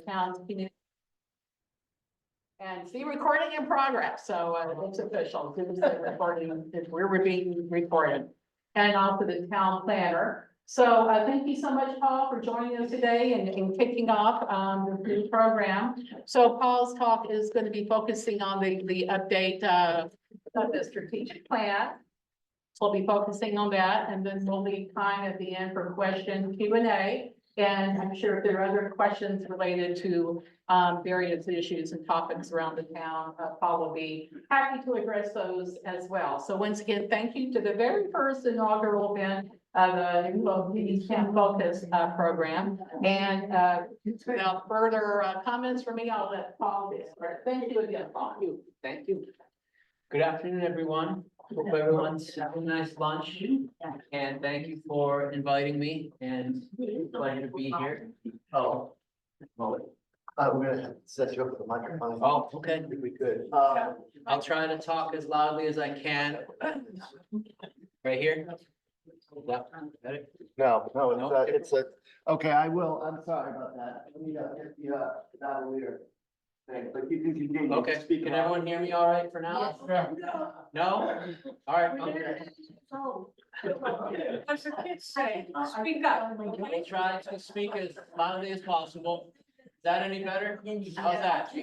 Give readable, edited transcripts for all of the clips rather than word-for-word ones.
town's community. And see, recording in progress, so it's official, we're being recorded. And also the town planner. So thank you so much, Paul, for joining us today and kicking off this new program. So Paul's talk is going to be focusing on the update of the strategic plan. We'll be focusing on that, and then we'll leave time at the end for question Q&A. And I'm sure if there are other questions related to various issues and topics around the town, Paul will be happy to address those as well. So once again, thank you to the very first inaugural event of the Eastham Focus program. And without further comments from me, I'll let Paul get started. Thank you again, Paul. Thank you. Good afternoon, everyone. Hope everyone's having a nice lunch, and thank you for inviting me, and pleasure to be here. Oh. We're gonna set you up with the microphone. Oh, okay. If we could. I'll try to talk as loudly as I can. Right here? Yeah. Better? No, it's a, okay, I will, I'm sorry about that. Let me get the lavalier thing, but you can continue. Okay, can everyone hear me all right for now? Yes. No? All right. Okay. What's the kids say? Speak up. I'll try to speak as loudly as possible. Is that any better? How's that?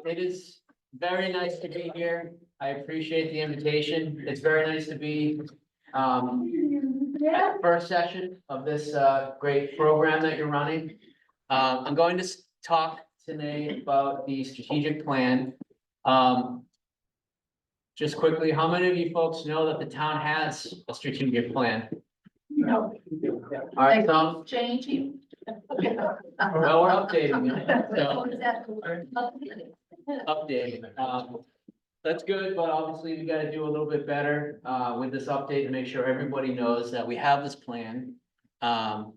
It is very nice to be here. I appreciate the invitation. It's very nice to be at the first session of this great program that you're running. I'm going to talk today about the strategic plan. Just quickly, how many of you folks know that the town has a strategic plan? No. All right, some. Changing. Well, we're updating it, so updating. That's good, but obviously we gotta do a little bit better with this update to make sure everybody knows that we have this plan. And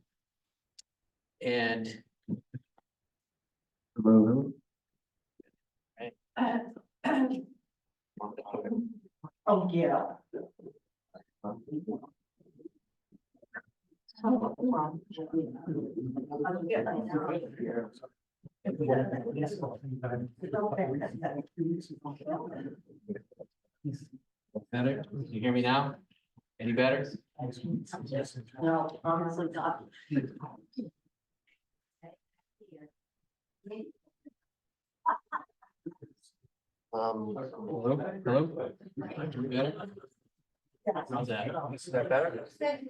Oh, yeah. better, you hear me now? Any better? No, honestly, not. Hello? Hello? Better? How's that? Is that better? Okay.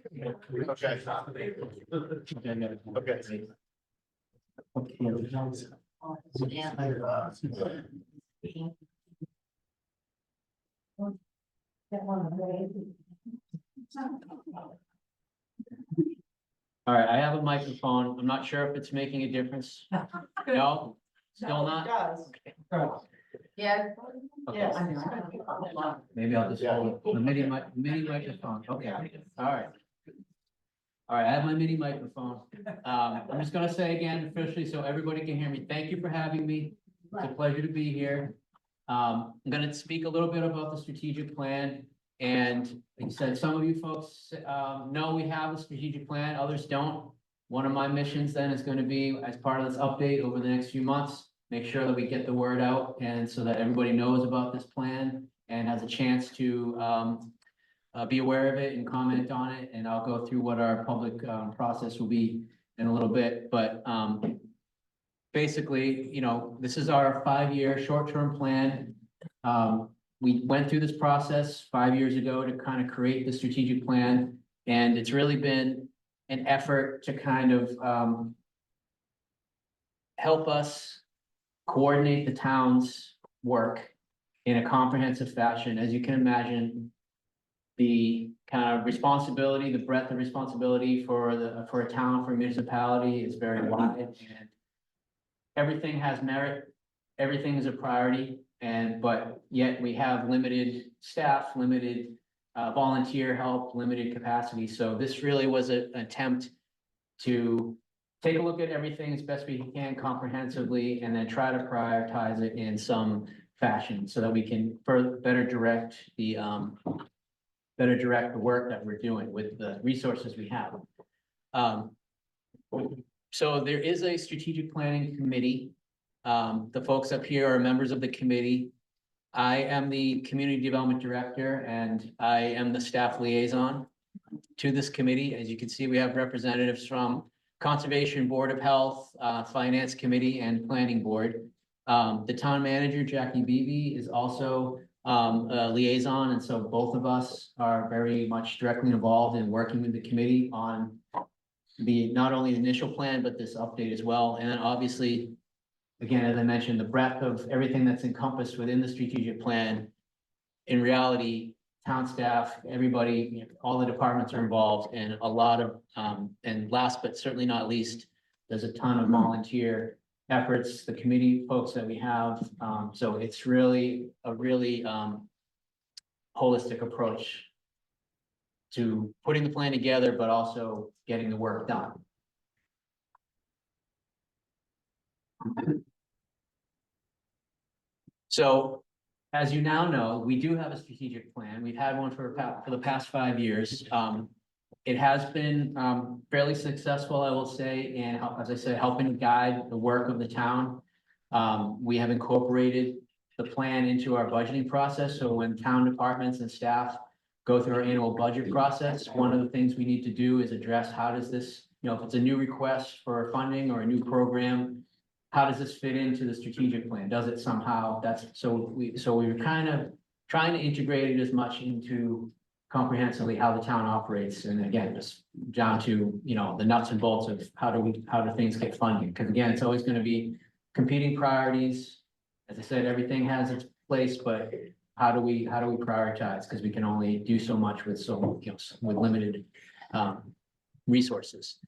All right, I have a microphone. I'm not sure if it's making a difference. No, still not? Yeah. Okay. Maybe I'll just hold the mini microphone. Okay, all right. All right, I have my mini microphone. I'm just gonna say again officially so everybody can hear me. Thank you for having me. It's a pleasure to be here. I'm gonna speak a little bit about the strategic plan. And like I said, some of you folks know we have a strategic plan, others don't. One of my missions then is gonna be, as part of this update over the next few months, make sure that we get the word out and so that everybody knows about this plan and has a chance to be aware of it and comment on it. And I'll go through what our public process will be in a little bit, but basically, you know, this is our 5-year short-term plan. We went through this process 5 years ago to kind of create the strategic plan, and it's really been an effort to kind of help us coordinate the town's work in a comprehensive fashion. As you can imagine, the kind of responsibility, the breadth of responsibility for a town, for a municipality is very wide, and everything has merit, everything is a priority, but yet we have limited staff, limited volunteer help, limited capacity. So this really was an attempt to take a look at everything as best we can comprehensively, and then try to prioritize it in some fashion so that we can better direct the work that we're doing with the resources we have. So there is a strategic planning committee. The folks up here are members of the committee. I am the community development director and I am the staff liaison to this committee. As you can see, we have representatives from Conservation Board of Health, Finance Committee and Planning Board. The town manager, Jackie Beebe, is also a liaison, and so both of us are very much directly involved in working with the committee on the not only the initial plan, but this update as well. And then obviously, again, as I mentioned, the breadth of everything that's encompassed within the strategic plan. In reality, town staff, everybody, you know, all the departments are involved, and a lot of, and last but certainly not least, there's a ton of volunteer efforts, the committee folks that we have. So it's really a really holistic approach to putting the plan together, but also getting the work done. So, as you now know, we do have a strategic plan. We've had one for the past 5 years. It has been fairly successful, I will say, in, as I said, helping guide the work of the town. We have incorporated the plan into our budgeting process. So when town departments and staff go through our annual budget process, one of the things we need to do is address how does this, you know, if it's a new request for funding or a new program, how does this fit into the strategic plan? Does it somehow? So we were kind of trying to integrate it as much into comprehensively how the town operates. And again, just down to, you know, the nuts and bolts of how do things get funding? Because again, it's always going to be competing priorities. As I said, everything has its place, but how do we prioritize? Because we can only do so much with with limited resources.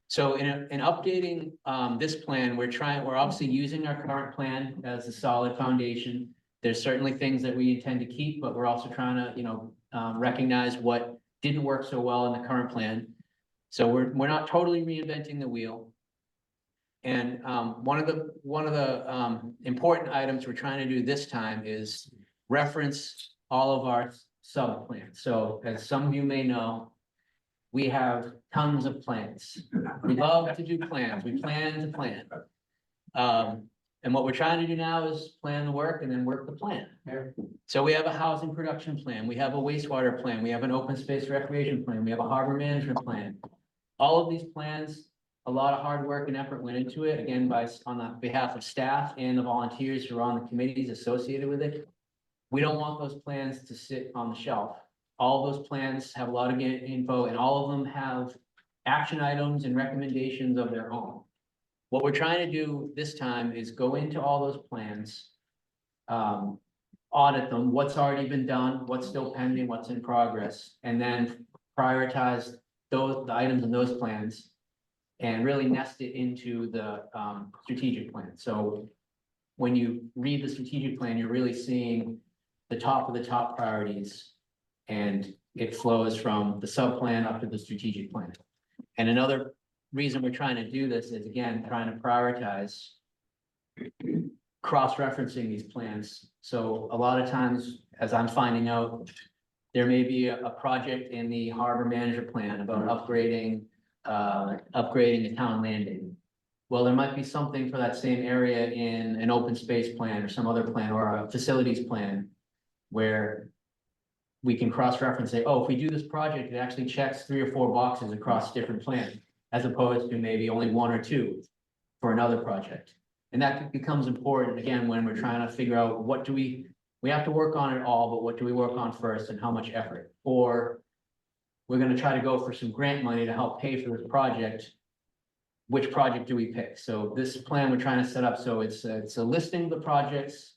So in updating this plan, we're obviously using our current plan as a solid foundation. There's certainly things that we intend to keep, but we're also trying to, you know, recognize what didn't work so well in the current plan. So we're not totally reinventing the wheel. And one of the important items we're trying to do this time is reference all of our sub plans. So as some of you may know, we have tons of plans. We love to do plans. We plan to plan. And what we're trying to do now is plan the work and then work the plan. So we have a housing production plan. We have a wastewater plan. We have an open space recreation plan. We have a harbor management plan. All of these plans, a lot of hard work and effort went into it, again, on the behalf of staff and the volunteers who are on the committees associated with it. We don't want those plans to sit on the shelf. All those plans have a lot of info, and all of them have action items and recommendations of their own. What we're trying to do this time is go into all those plans, audit them, what's already been done, what's still pending, what's in progress, and then prioritize the items in those plans and really nest it into the strategic plan. So when you read the strategic plan, you're really seeing the top of the top priorities, and it flows from the sub plan up to the strategic plan. And another reason we're trying to do this is, again, trying to prioritize cross-referencing these plans. So a lot of times, as I'm finding out, there may be a project in the harbor management plan about upgrading the town landing. Well, there might be something for that same area in an open space plan or some other plan or a facilities plan where we can cross-reference, say, oh, if we do this project, it actually checks 3 or 4 boxes across different plans, as opposed to maybe only 1 or 2 for another project. And that becomes important, again, when we're trying to figure out what do we have to work on it all, but what do we work on first and how much effort? Or we're going to try to go for some grant money to help pay for this project. Which project do we pick? So this plan we're trying to set up, so it's a listing of the projects,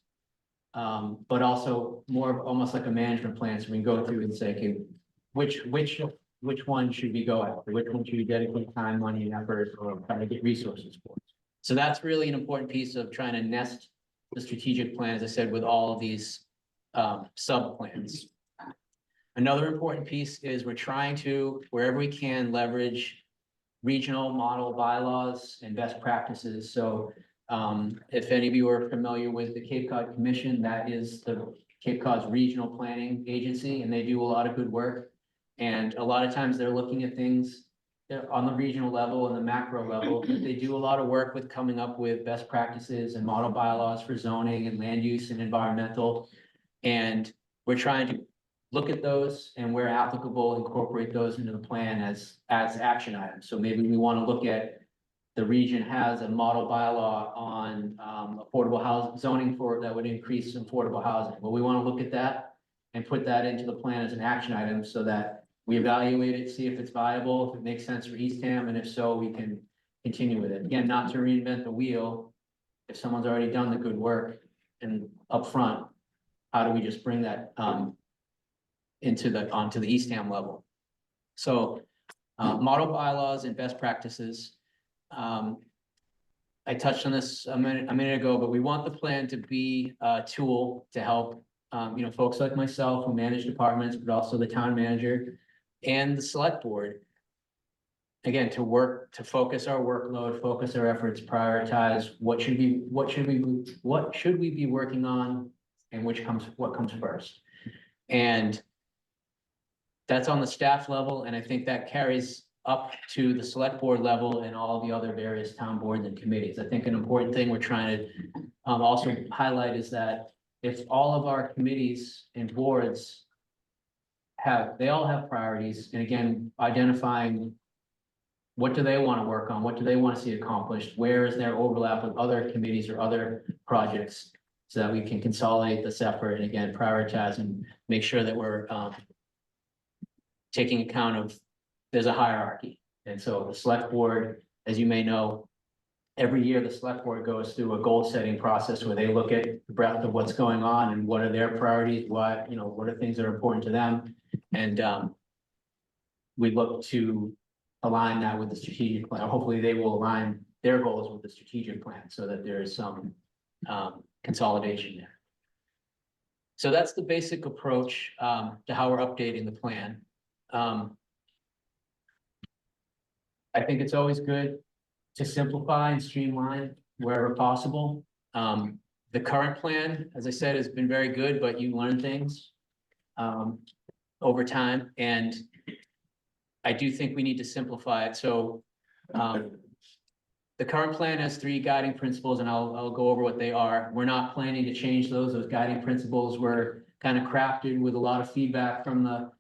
but also more of almost like a management plan. So we can go through and say, okay, which one should we go after? Which one should we dedicate time, money, and effort, or try to get resources for? So that's really an important piece of trying to nest the strategic plan, as I said, with all of these sub plans. Another important piece is we're trying to, wherever we can, leverage regional model bylaws and best practices. So if any of you are familiar with the Cape Cod Commission, that is the Cape Cod's regional planning agency, and they do a lot of good work. And a lot of times they're looking at things on the regional level and the macro level, but they do a lot of work with coming up with best practices and model bylaws for zoning and land use and environmental. And we're trying to look at those and where applicable, incorporate those into the plan as action items. So maybe we want to look at the region has a model bylaw on affordable housing zoning for that would increase affordable housing. Well, we want to look at that and put that into the plan as an action item so that we evaluate it, see if it's viable, if it makes sense for Eastham, and if so, we can continue with it. Again, not to reinvent the wheel. If someone's already done the good work and upfront, how do we just bring that onto the Eastham level? So model bylaws and best practices. I touched on this a minute ago, but we want the plan to be a tool to help folks like myself who manage departments, but also the town manager and the select board. Again, to focus our workload, focus our efforts, prioritize what should we be working on, and what comes first. And that's on the staff level, and I think that carries up to the select board level and all the other various town boards and committees. I think an important thing we're trying to also highlight is that if all of our committees and boards they all have priorities, and again, identifying what do they want to work on, what do they want to see accomplished, where is their overlap with other committees or other projects, so that we can consolidate this effort and again, prioritize and make sure that we're taking account of, there's a hierarchy. And so the select board, as you may know, every year the select board goes through a goal setting process where they look at the breadth of what's going on and what are their priorities, what are things that are important to them. And we look to align that with the strategic plan. Hopefully they will align their goals with the strategic plan so that there is some consolidation there. So that's the basic approach to how we're updating the plan. I think it's always good to simplify and streamline wherever possible. The current plan, as I said, has been very good, but you learn things over time. And I do think we need to simplify it. So the current plan has 3 guiding principles, and I'll go over what they are. We're not planning to change those. Those guiding principles were kind of crafted with a lot of feedback from the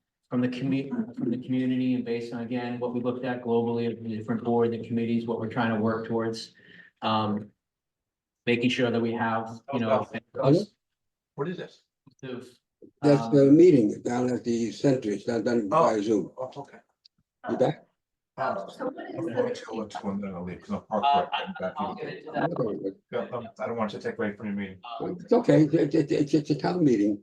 community and based on, again, what we looked at globally of the different boards and committees, what we're trying to work towards. Making sure that we have, What is this? That's the meeting down at the center. It's not done by Zoom. Oh, okay. You back? So what is I'm the- going to go to one that I'll leave, 'cause I'm parked right I'll back get here. into that. Okay, I don't want you to take away from your meeting. It's okay. It's a town meeting.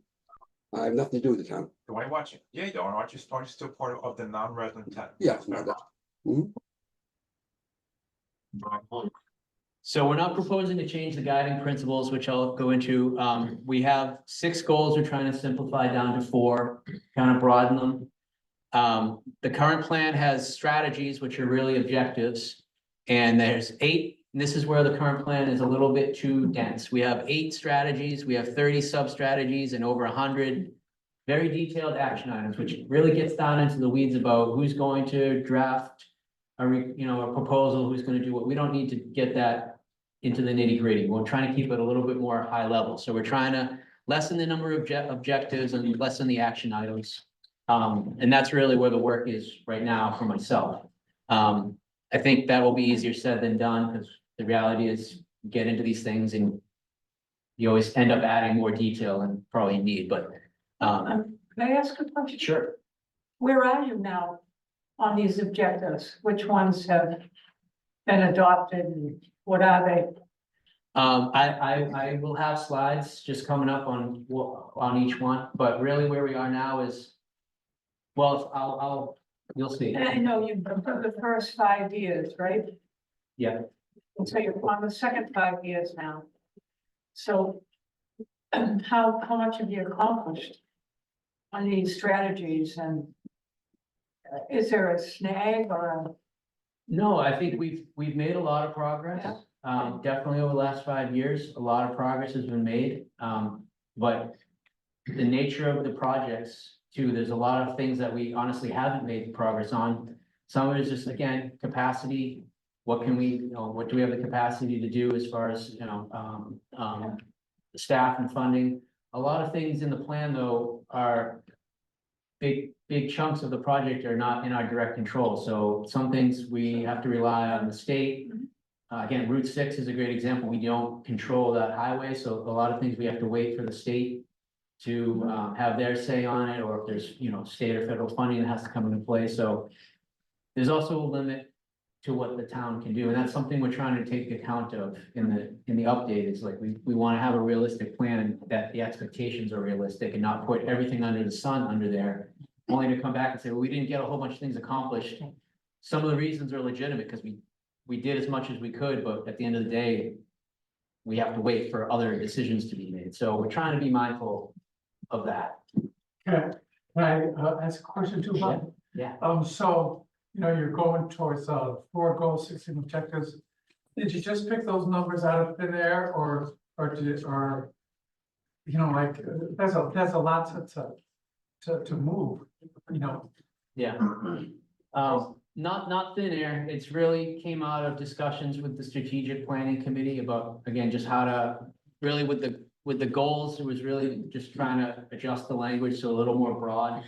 I have nothing to do with the town. Why are you watching? Yeah, you are. Aren't you still part of the non-resident town? Yeah. Mhm. So we're not proposing to change the guiding principles, which I'll go into. We have 6 goals we're trying to simplify down to 4, kind of broaden them. The current plan has strategies, which are really objectives. And there's 8, and this is where the current plan is a little bit too dense. We have 8 strategies, we have 30 sub-strategies and over 100 very detailed action items, which really gets down into the weeds about who's going to draft a proposal, who's going to do what. We don't need to get that into the nitty-gritty. We're trying to keep it a little bit more high level. So we're trying to lessen the number of objectives and lessen the action items. And that's really where the work is right now for myself. I think that will be easier said than done, because the reality is you get into these things and you always end up adding more detail than probably need, but Can I ask a question? sure. Where are you now on these objectives? Which ones have been adopted and what are they? I will have slides just coming up on each one, but really where we are now is, well, you'll see. And I know you've been for the first 5 years, right? Yeah. And so you're on the second 5 years now. So how much have you accomplished on these strategies, and is there a snag or a? No, I think we've made a lot of progress. Definitely over the last 5 years, a lot of progress has been made. But the nature of the projects too, there's a lot of things that we honestly haven't made progress on. Some of it is just, again, capacity. What can we, what do we have the capacity to do as far as, staff and funding? A lot of things in the plan, though, are big chunks of the project are not in our direct control. So some things we have to rely on the state. Again, Route 6 is a great example. We don't control that highway, so a lot of things we have to wait for the state to have their say on it, or if there's, state or federal funding that has to come into play. So there's also a limit to what the town can do, and that's something we're trying to take account of in the update. It's like we want to have a realistic plan, that the expectations are realistic and not put everything under the sun under there, only to come back and say, well, we didn't get a whole bunch of things accomplished. Some of the reasons are legitimate because we did as much as we could, but at the end of the day, we have to wait for other decisions to be made. So we're trying to be mindful of that. Can I ask a question too, Bob? Yeah. So, you're going towards 4 goals, 16 objectives. Did you just pick those numbers out of thin air, or there's a lot to move, Yeah. Not thin air. It's really came out of discussions with the strategic planning committee about, again, just how to really with the goals, it was really just trying to adjust the language so a little more broad.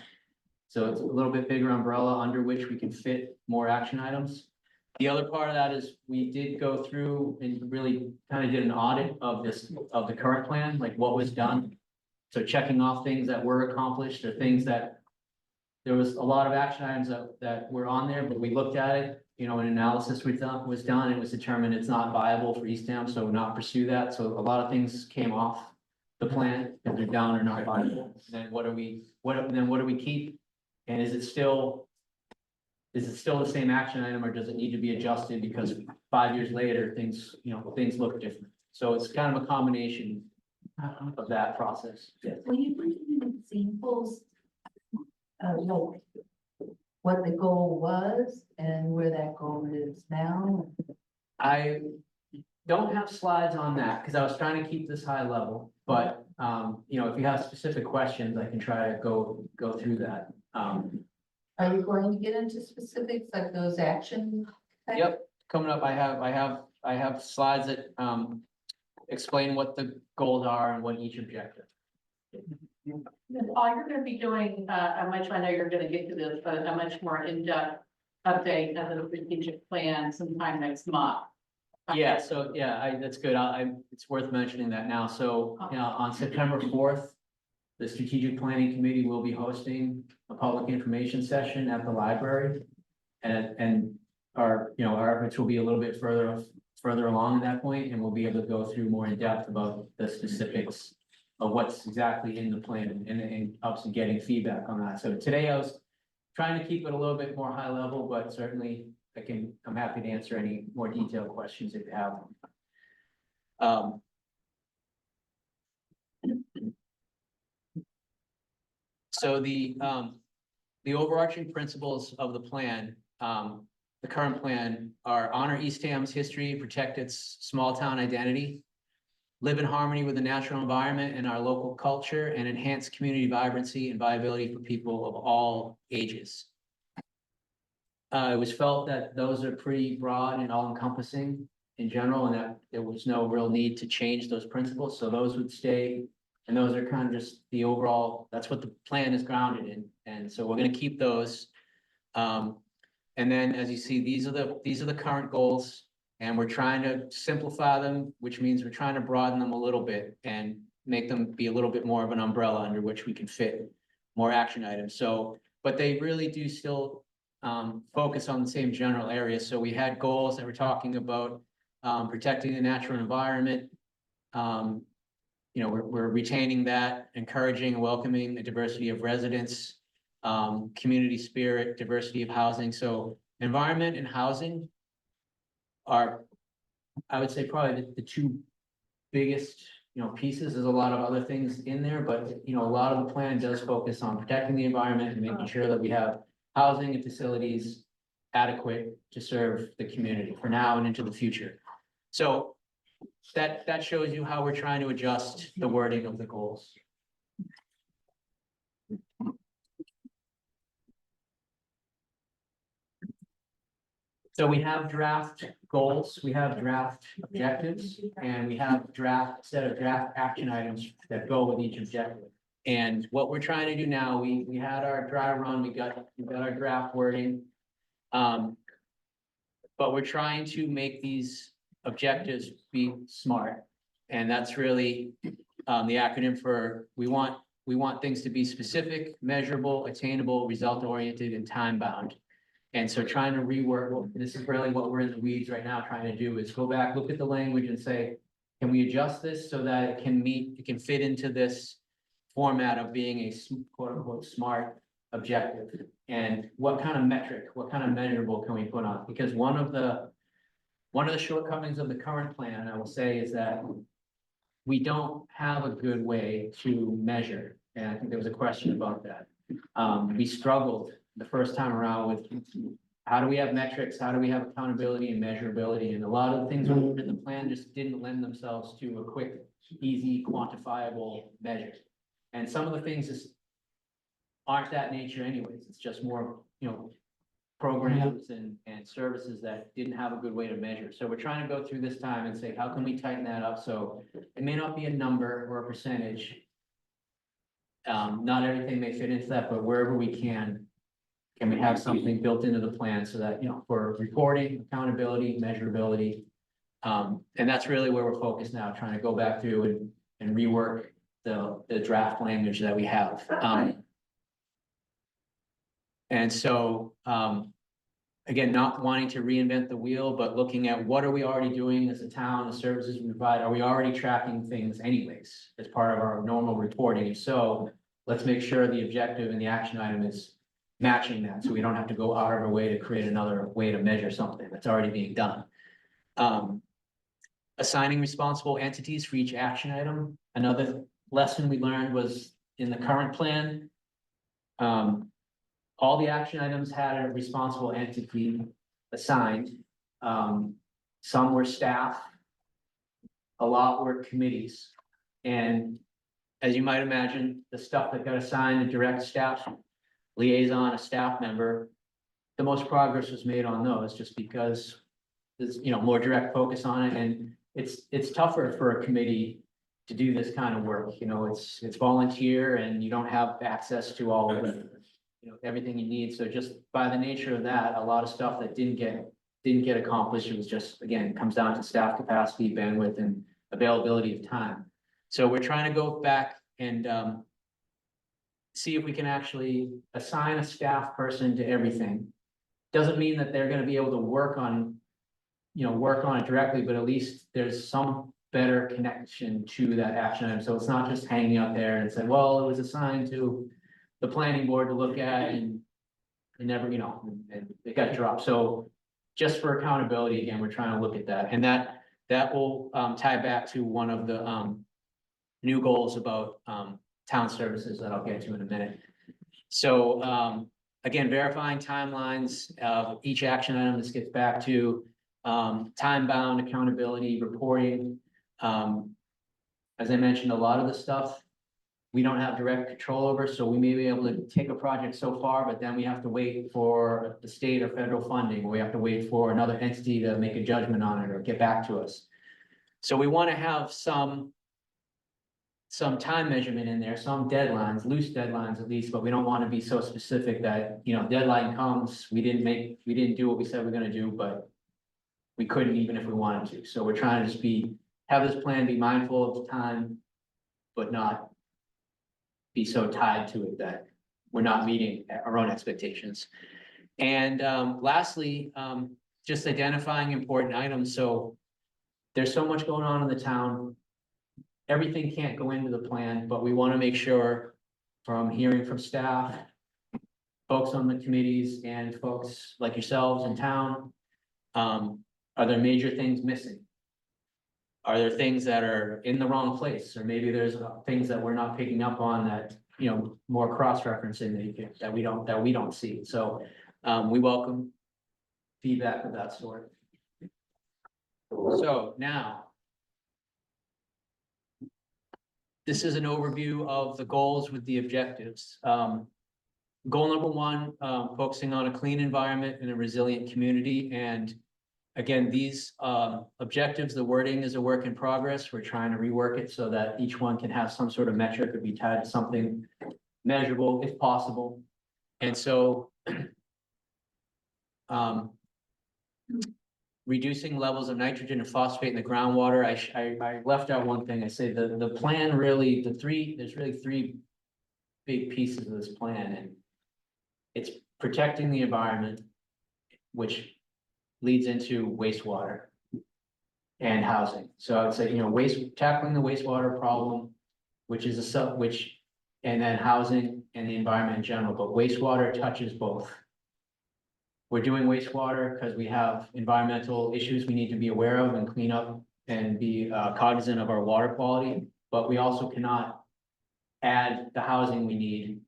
So it's a little bit bigger umbrella under which we can fit more action items. The other part of that is we did go through and really kind of did an audit of the current plan, like what was done. So checking off things that were accomplished or things that there was a lot of action items that were on there, but we looked at it, an analysis was done, it was determined it's not viable for Eastham, so not pursue that. So a lot of things came off the plan if they're down or not viable. Then what do we keep? And is it still the same action item, or does it need to be adjusted because 5 years later, things look different? So it's kind of a combination of that process. Yeah. Will you bring in examples of what the goal was and where that goal is now? I don't have slides on that because I was trying to keep this high level, but if you have specific questions, I can try to go through that. Are you going to get into specifics like those action? Yep, coming up, I have slides that explain what the goals are and what each objective. Paul, you're gonna be doing, I know you're gonna get to this, but a much more in-depth update of the strategic plan sometime next month. Yeah, so yeah, that's good. It's worth mentioning that now. So, on September 4th, the strategic planning committee will be hosting a public information session at the library. And our efforts will be a little bit further along at that point, and we'll be able to go through more in depth about the specifics of what's exactly in the plan and ups and getting feedback on that. So today I was trying to keep it a little bit more high level, but certainly I'm happy to answer any more detailed questions if you have them. So the overarching principles of the plan, the current plan are honor Eastham's history, protect its small town identity, live in harmony with the natural environment and our local culture, and enhance community vibrancy and viability for people of all ages. It was felt that those are pretty broad and all-encompassing in general, and that there was no real need to change those principles, so those would stay. And those are kind of just the overall, that's what the plan is grounded in, and so we're gonna keep those. And then, as you see, these are the current goals, and we're trying to simplify them, which means we're trying to broaden them a little bit and make them be a little bit more of an umbrella under which we can fit more action items. So, but they really do still focus on the same general areas. So we had goals that we're talking about protecting the natural environment. We're retaining that, encouraging and welcoming a diversity of residents, community spirit, diversity of housing. So environment and housing are, I would say, probably the two biggest, pieces. There's a lot of other things in there, but, a lot of the plan does focus on protecting the environment and making sure that we have housing and facilities adequate to serve the community for now and into the future. So that shows you how we're trying to adjust the wording of the goals. So we have draft goals, we have draft objectives, and we have set of draft action items that go with each objective. And what we're trying to do now, we had our dry run, we got our draft wording. But we're trying to make these objectives be SMART. And that's really the acronym for, we want things to be specific, measurable, attainable, result-oriented, and time-bound. And so trying to rework, well, this is really what we're in the weeds right now trying to do, is go back, look at the language and say, can we adjust this so that it can fit into this format of being a quote unquote SMART objective? And what kind of metric, what kind of measurable can we put on? Because one of the shortcomings of the current plan, I will say, is that we don't have a good way to measure. And I think there was a question about that. We struggled the first time around with how do we have metrics? How do we have accountability and measurability? And a lot of the things in the plan just didn't lend themselves to a quick, easy, quantifiable measure. And some of the things just aren't that nature anyways. It's just more, programs and services that didn't have a good way to measure. So we're trying to go through this time and say, how can we tighten that up? So it may not be a number or a percentage. Not everything may fit into that, but wherever we can we have something built into the plan so that, for reporting, accountability, measurability. And that's really where we're focused now, trying to go back through and rework the draft language that we have. And so, again, not wanting to reinvent the wheel, but looking at what are we already doing as a town, the services we provide, are we already tracking things anyways as part of our normal reporting? If so, let's make sure the objective and the action item is matching that, so we don't have to go out of our way to create another way to measure something that's already being done. Assigning responsible entities for each action item. Another lesson we learned was in the current plan, all the action items had a responsible entity assigned. Some were staff, a lot were committees. And as you might imagine, the stuff that got assigned to direct staff liaison, a staff member, the most progress was made on those just because there's, more direct focus on it. And it's tougher for a committee to do this kind of work. It's volunteer and you don't have access to all of it. Everything you need. So just by the nature of that, a lot of stuff that didn't get accomplished, it was just, again, it comes down to staff capacity, bandwidth, and availability of time. So we're trying to go back and see if we can actually assign a staff person to everything. Doesn't mean that they're going to be able to work on it directly, but at least there's some better connection to that action item. So it's not just hanging out there and said, well, it was assigned to the planning board to look at and never, and it got dropped. So just for accountability, again, we're trying to look at that. And that will tie back to one of the new goals about town services that I'll get to in a minute. So again, verifying timelines of each action item. This gets back to time-bound accountability, reporting. As I mentioned, a lot of the stuff we don't have direct control over, so we may be able to take a project so far, but then we have to wait for the state or federal funding. We have to wait for another entity to make a judgment on it or get back to us. So we want to have some time measurement in there, some deadlines, loose deadlines at least, but we don't want to be so specific that, deadline comes, we didn't do what we said we're going to do, but we couldn't even if we wanted to. So we're trying to just have this plan be mindful of time, but not be so tied to it that we're not meeting our own expectations. And lastly, just identifying important items. So there's so much going on in the town. Everything can't go into the plan, but we want to make sure, from hearing from staff, folks on the committees, and folks like yourselves in town, are there major things missing? Are there things that are in the wrong place? Or maybe there's things that we're not picking up on that, more cross-referencing that we don't see. So we welcome feedback of that sort. So now, this is an overview of the goals with the objectives. goal number one, focusing on a clean environment and a resilient community. And again, these objectives, the wording is a work in progress. We're trying to rework it so that each one can have some sort of metric or be tied to something measurable if possible. And so reducing levels of nitrogen and phosphate in the groundwater. I left out one thing. I say the plan really, there's really three big pieces of this plan, and it's protecting the environment, which leads into wastewater and housing. So I would say, tackling the wastewater problem, which is and then housing and the environment in general, but wastewater touches both. We're doing wastewater because we have environmental issues we need to be aware of and clean up and be cognizant of our water quality, but we also cannot add the housing we need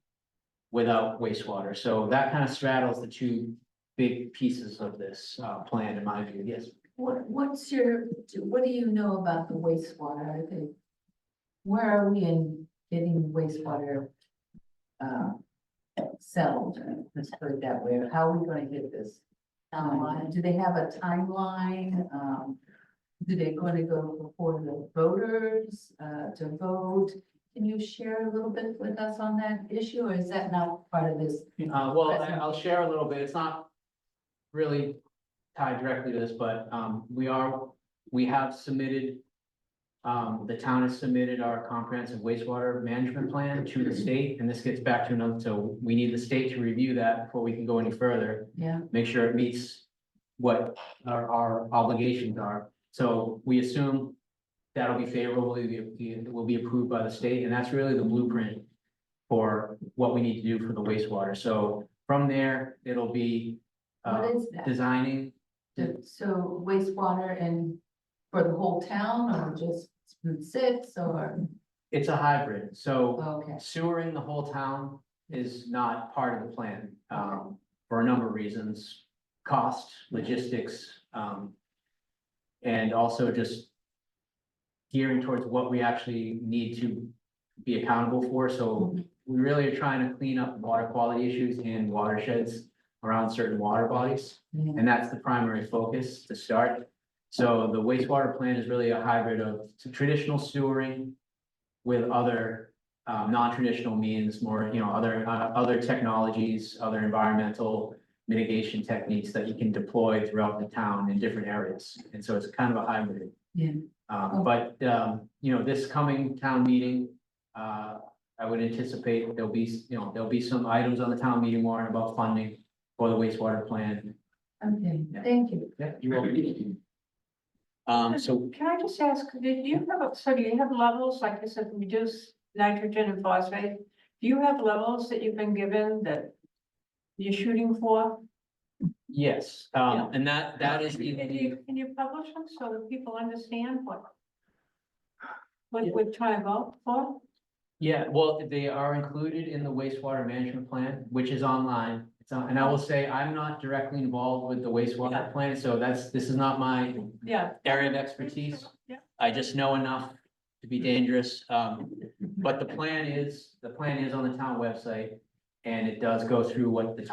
without wastewater. So that kind of straddles the two big pieces of this plan, in my view. Yes. What do you know about the wastewater? Where are we in getting wastewater settled? Let's put it that way. How are we going to get this? Do they have a timeline? Do they going to go before the voters to vote? Can you share a little bit with us on that issue, or is that not part of this? Well, I'll share a little bit. It's not really tied directly to this, but we have submitted, the town has submitted our comprehensive wastewater management plan to the state, and this gets back to another, so we need the state to review that before we can go any further. Yeah. Make sure it meets what our obligations are. So we assume that'll be favorable, it will be approved by the state, and that's really the blueprint for what we need to do for the wastewater. So from there, it'll be What is that? designing. So wastewater and for the whole town, or just Route 6, or? It's a hybrid, so Okay. sewering the whole town is not part of the plan, for a number of reasons, cost, logistics, and also just gearing towards what we actually need to be accountable for. So we really are trying to clean up water quality issues in watersheds around certain water bodies. Yeah. And that's the primary focus to start. So the wastewater plan is really a hybrid of traditional sewering with other non-traditional means, more, other technologies, other environmental mitigation techniques that you can deploy throughout the town in different areas. And so it's kind of a hybrid. Yeah. But this coming town meeting, I would anticipate there'll be some items on the town meeting warrant about funding for the wastewater plan. Okay, Yeah. thank you. Yeah, you will. So Can I just ask, do you have levels, like I said, reduce nitrogen and phosphate? Do you have levels that you've been given that you're shooting for? yes, Yeah. and that is Can you publish them so that people understand what we're trying to vote for? yeah, well, they are included in the wastewater management plan, which is online. And I will say, I'm not directly involved with the wastewater plan, so this is not my Yeah. area of expertise. Yeah. I just know enough to be dangerous. But the plan is on the town website, and it does go through what the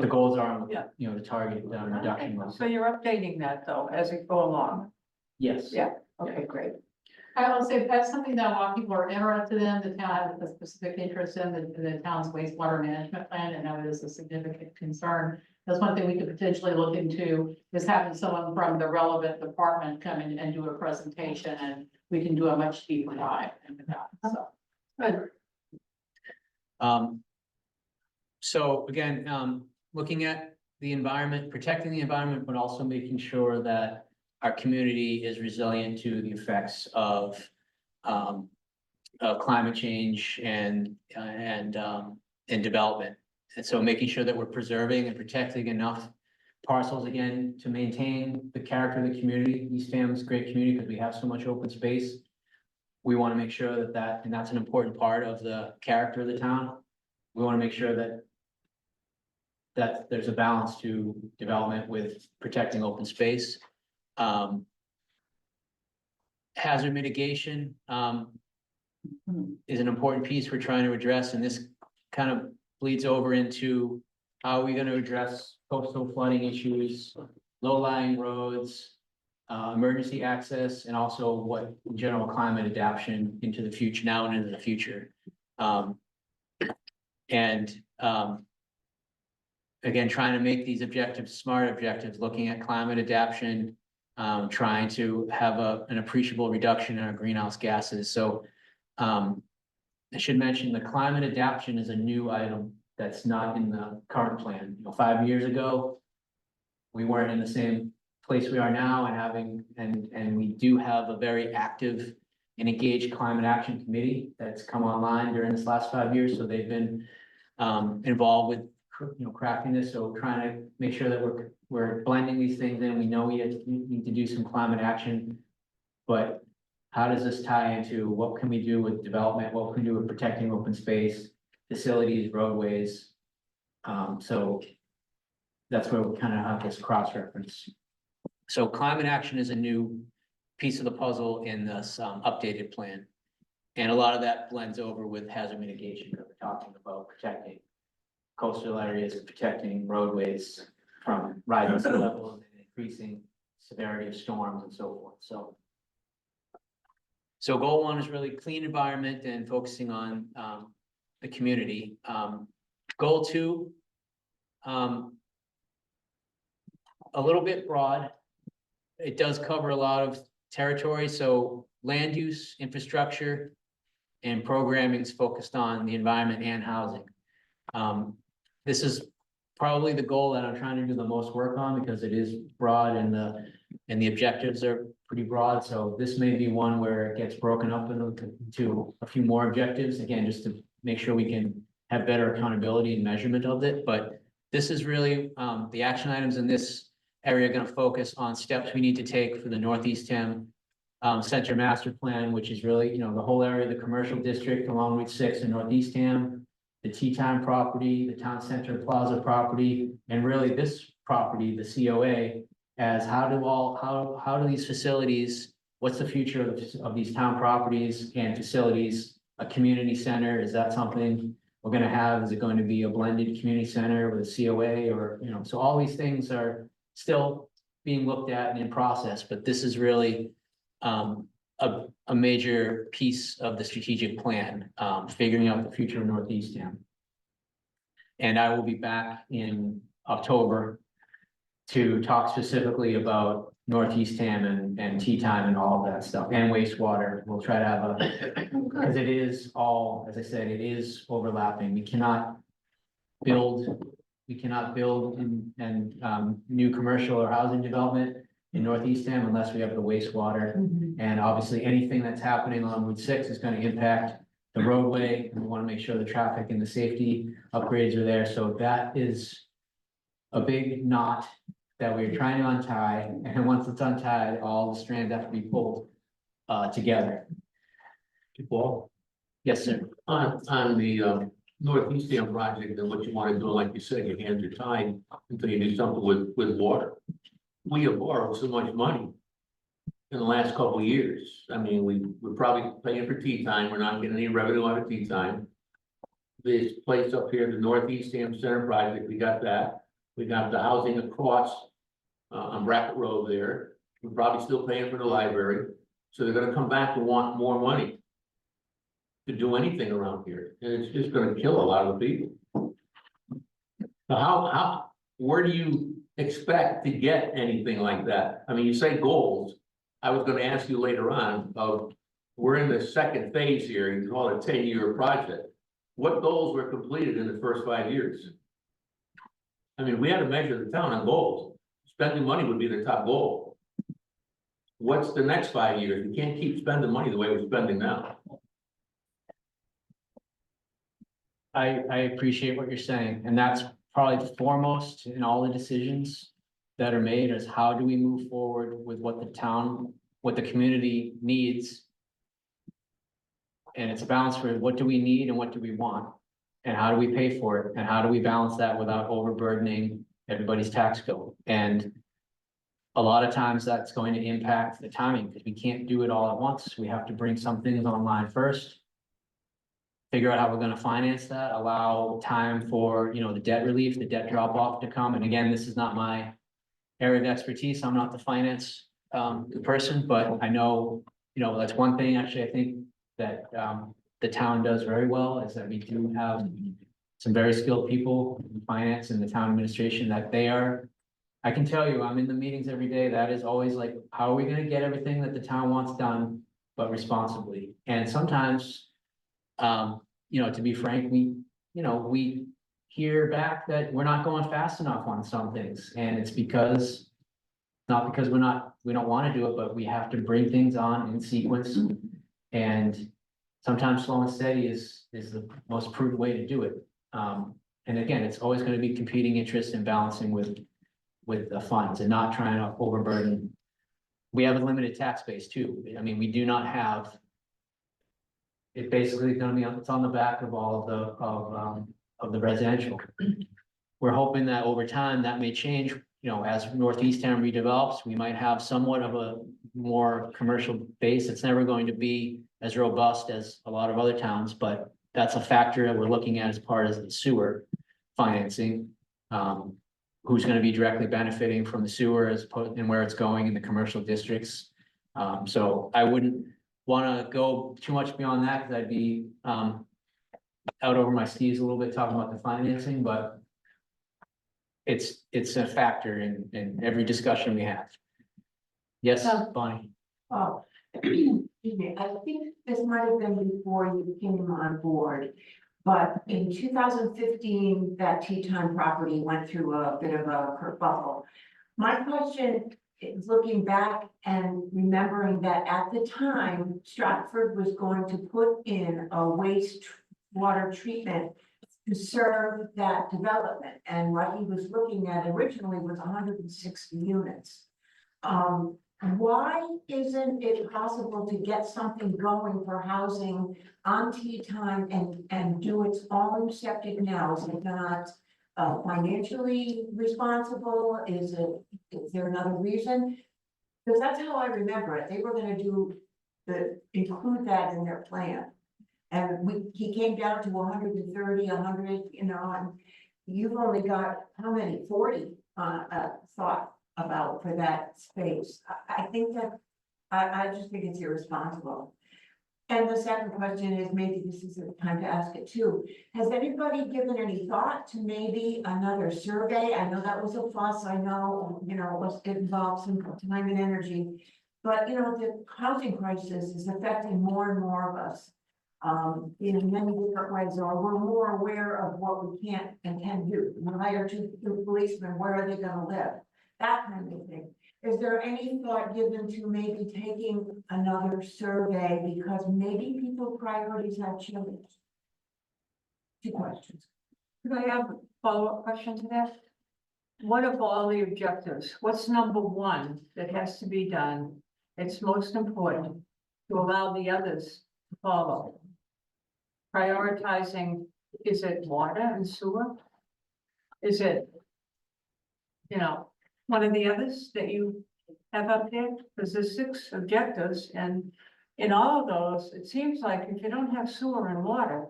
goals are, and Yeah. the target reduction. Okay, so you're updating that though, as it go along? Yes. Yeah. Okay, great. I will say that's something that a lot of people are interested in, the town has a specific interest in the town's wastewater management plan, and that is a significant concern. That's one thing we could potentially look into, is having someone from the relevant department come in and do a presentation, and we can do a much deeper dive into that, so. Good. So again, looking at the environment, protecting the environment, but also making sure that our community is resilient to the effects of climate change and development. And so making sure that we're preserving and protecting enough parcels, again, to maintain the character of the community. Eastham's a great community because we have so much open space. We want to make sure and that's an important part of the character of the town. We want to make sure that there's a balance to development with protecting open space. Hazard mitigation, is an important piece we're trying to address, and this kind of bleeds over into how are we gonna address coastal flooding issues, low-lying roads, emergency access, and also what general climate adaptation into the future, now and into the future. Again, trying to make these objectives smart objectives, looking at climate adaptation, trying to have an appreciable reduction in our greenhouse gases. So I should mention the climate adaptation is a new item that's not in the current plan. 5 years ago, we weren't in the same place we are now and we do have a very active and engaged climate action committee that's come online during this last 5 years. So they've been involved with crafting this, so trying to make sure that we're blending these things in. We know we need to do some climate action, but how does this tie into what can we do with development? What can we do with protecting open space, facilities, roadways? So that's where we kind of have this cross-reference. So climate action is a new piece of the puzzle in this updated plan. And a lot of that blends over with hazard mitigation that we're talking about, protecting coastal areas, protecting roadways from rising sea levels and increasing severity of storms and so forth. So goal 1 is really clean environment and focusing on the community. Goal 2, a little bit broad. It does cover a lot of territory. So land use, infrastructure, and programming is focused on the environment and housing. This is probably the goal that I'm trying to do the most work on because it is broad and the objectives are pretty broad. So this may be one where it gets broken up into a few more objectives, again, just to make sure we can have better accountability and measurement of it. But this is really the action items in this area are going to focus on steps we need to take for the North Eastham Center Master Plan, which is really, the whole area of the commercial district along Route 6 in North Eastham, the Tea Time property, the Town Center Plaza property, and really this property, the COA, as how do these facilities, what's the future of these town properties and facilities? A community center, is that something we're going to have? Is it going to be a blended community center with a COA or, so all these things are still being looked at and in process, but this is really a major piece of the strategic plan, figuring out the future of North Eastham. And I will be back in October to talk specifically about North Eastham and tea time and all of that stuff and wastewater. We'll try to have because it is all, as I said, it is overlapping. We cannot build new commercial or housing development in North Eastham unless we have the wastewater. And obviously anything that's happening on Route 6 is going to impact the roadway. And we want to make sure the traffic and the safety upgrades are there. So that is a big knot that we're trying to untie. And once it's untied, all the strands have to be pulled together. Paul, Yes, sir. on the North Eastham project and what you want to do, like you said, your hands are tied until you do something with water. We have borrowed so much money in the last couple of years. I mean, we're probably paying for tea time. We're not getting any revenue out of tea time. This place up here, the North Eastham Center project, we got that. We got the housing across on Brackett Road there. We're probably still paying for the library. So they're gonna come back and want more money to do anything around here. And it's just gonna kill a lot of the people. So where do you expect to get anything like that? I mean, you say goals. I was gonna ask you later on, we're in the second phase here, you call it a 10-year project. What goals were completed in the first 5 years? I mean, we had to measure the town on goals. Spending money would be the top goal. What's the next 5 years? We can't keep spending money the way we're spending now. I appreciate what you're saying, and that's probably foremost in all the decisions that are made is how do we move forward with what the town, what the community needs. And it's a balance for what do we need and what do we want? And how do we pay for it? And how do we balance that without overburdening everybody's tax bill? And a lot of times that's going to impact the timing because we can't do it all at once. We have to bring some things online first figure out how we're gonna finance that, allow time for, the debt relief, the debt drop off to come. And again, this is not my area of expertise. I'm not the finance person, but I know, that's one thing actually, I think that the town does very well is that we do have some very skilled people in finance and the town administration that they are. I can tell you, I'm in the meetings every day. That is always like, how are we gonna get everything that the town wants done, but responsibly? And sometimes, to be frank, we hear back that we're not going fast enough on some things, and it's because. Not because we don't wanna do it, but we have to bring things on in sequence. And sometimes slow and steady is the most prudent way to do it. And again, it's always gonna be competing interests and balancing with the funds and not trying to overburden. We have a limited tax base too. I mean, we do not have. It basically gonna be, it's on the back of all of the residential. We're hoping that over time that may change, as North Eastham redevelops, we might have somewhat of a more commercial base. It's never going to be as robust as a lot of other towns, but that's a factor that we're looking at as part of the sewer financing. Who's gonna be directly benefiting from the sewer as opposed and where it's going in the commercial districts. So I wouldn't wanna go too much beyond that, because I'd be out over my skis a little bit talking about the financing, but it's a factor in every discussion we have. Yes, Bonnie? Oh, excuse me, I think this might have been before you came on board. But in 2015, that Tea Time property went through a bit of a kerfuffle. My question is looking back and remembering that at the time, Stratford was going to put in a wastewater treatment to serve that development. And what he was looking at originally was 160 units. Why isn't it possible to get something going for housing on Tea Time and do its own septic now? Is it not financially responsible? Is there another reason? Because that's how I remember it. They were gonna include that in their plan. And he came down to 130, 100, and you've only got, how many, 40 thought about for that space. I think that, I just think it's irresponsible. And the second question is, maybe this is the time to ask it too. Has anybody given any thought to maybe another survey? I know that was a fuss, I know, it involves some time and energy. But, the housing crisis is affecting more and more of us. In many different ways, or we're more aware of what we can't and can do. We hire two policemen, where are they gonna live? That kind of thing. Is there any thought given to maybe taking another survey because maybe people's priorities have changed? Two questions. Could I have a follow-up question to that? What of all the objectives, what's number one that has to be done? It's most important to allow the others to follow. Prioritizing, is it water and sewer? Is it, one of the others that you have up there? Because there's 6 objectives, and in all of those, it seems like if you don't have sewer and water,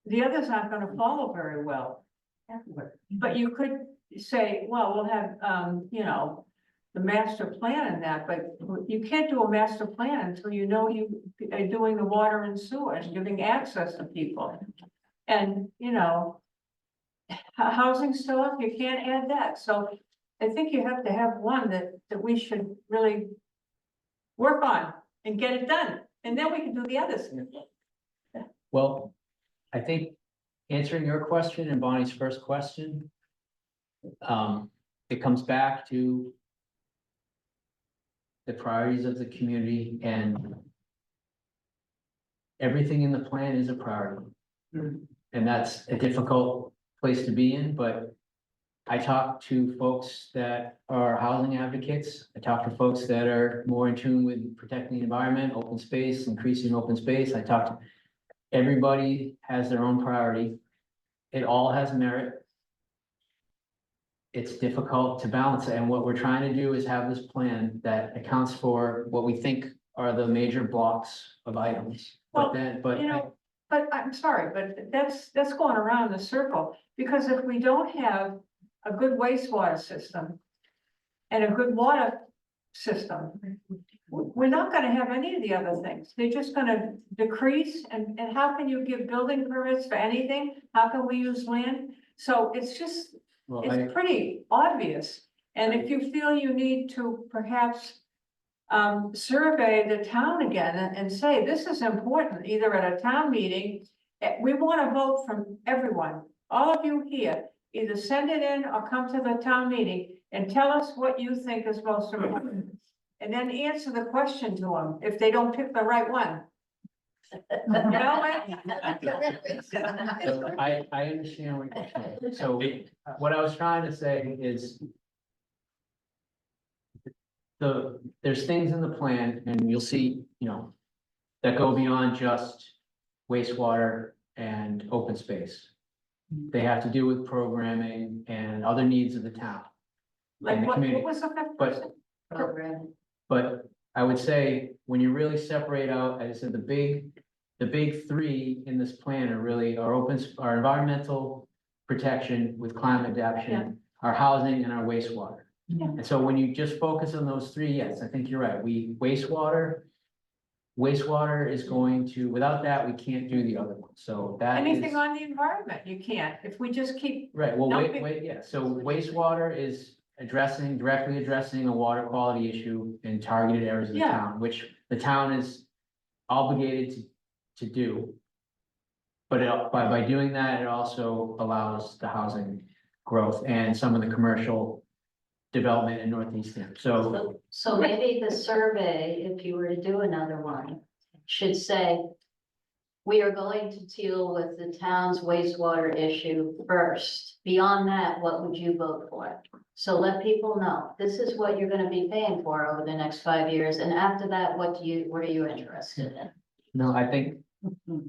the others aren't gonna follow very well. But you could say, well, we'll have, the master plan in that, but you can't do a master plan until you know you are doing the water and sewer and giving access to people. And, housing stock, you can't add that. So I think you have to have one that we should really work on and get it done. And then we can do the others. Well, I think answering your question and Bonnie's first question, it comes back to the priorities of the community, and everything in the plan is a priority. And that's a difficult place to be in, but I talk to folks that are housing advocates. I talk to folks that are more in tune with protecting the environment, open space, increasing open space. I talk to everybody has their own priority. It all has merit. It's difficult to balance it. And what we're trying to do is have this plan that accounts for what we think are the major blocks of items. But Well, then, but But I'm sorry, but that's going around the circle, because if we don't have a good wastewater system and a good water system, we're not gonna have any of the other things. They're just gonna decrease, and how can you give building permits for anything? How can we use land? So it's just, Well, it's pretty obvious. And if you feel you need to perhaps survey the town again and say, this is important, either at a town meeting. We want to vote from everyone, all of you here, either send it in or come to the town meeting and tell us what you think is most important. And then answer the question to them if they don't pick the right one. You know, So I understand what you're saying. So what I was trying to say is there's things in the plan, and you'll see, you know, that go beyond just wastewater and open space. They have to do with programming and other needs of the town. like And the what community. was the fifth But- person? Program. But I would say, when you really separate out, as I said, the big three in this plan are really our environmental protection with climate adaptation, our housing and our wastewater. Yeah. And so when you just focus on those three, yes, I think you're right. Wastewater is going to, without that, we can't do the other one. So that is. Anything on the environment, you can't, if we just keep, Right, well, dumping- yeah, so wastewater is directly addressing a water quality issue in targeted areas of the Yeah. town, which the town is obligated to do. But by doing that, it also allows the housing growth and some of the commercial development in Northeast Eastham. So, So maybe the survey, if you were to do another one, should say, we are going to deal with the town's wastewater issue first. Beyond that, what would you vote for? So let people know, this is what you're gonna be paying for over the next 5 years, and after that, what are you interested in? no, I think,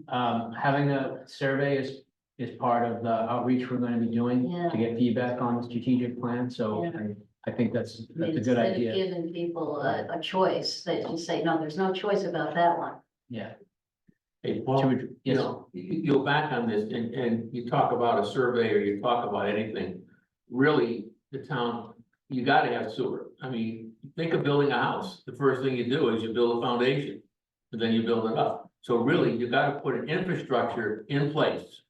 having a survey is part of the outreach we're gonna be doing Yeah. to get feedback on the strategic plan, so I think that's a good Instead of idea, giving people a choice, they just say, no, there's no choice about that one. yeah. Hey, Paul, you Yes, know, you go back on this and you talk about a survey or you talk about anything. Really, the town, you gotta have sewer. I mean, think of building a house. The first thing you do is you build a foundation. And then you build it up. So really, you gotta put an infrastructure in place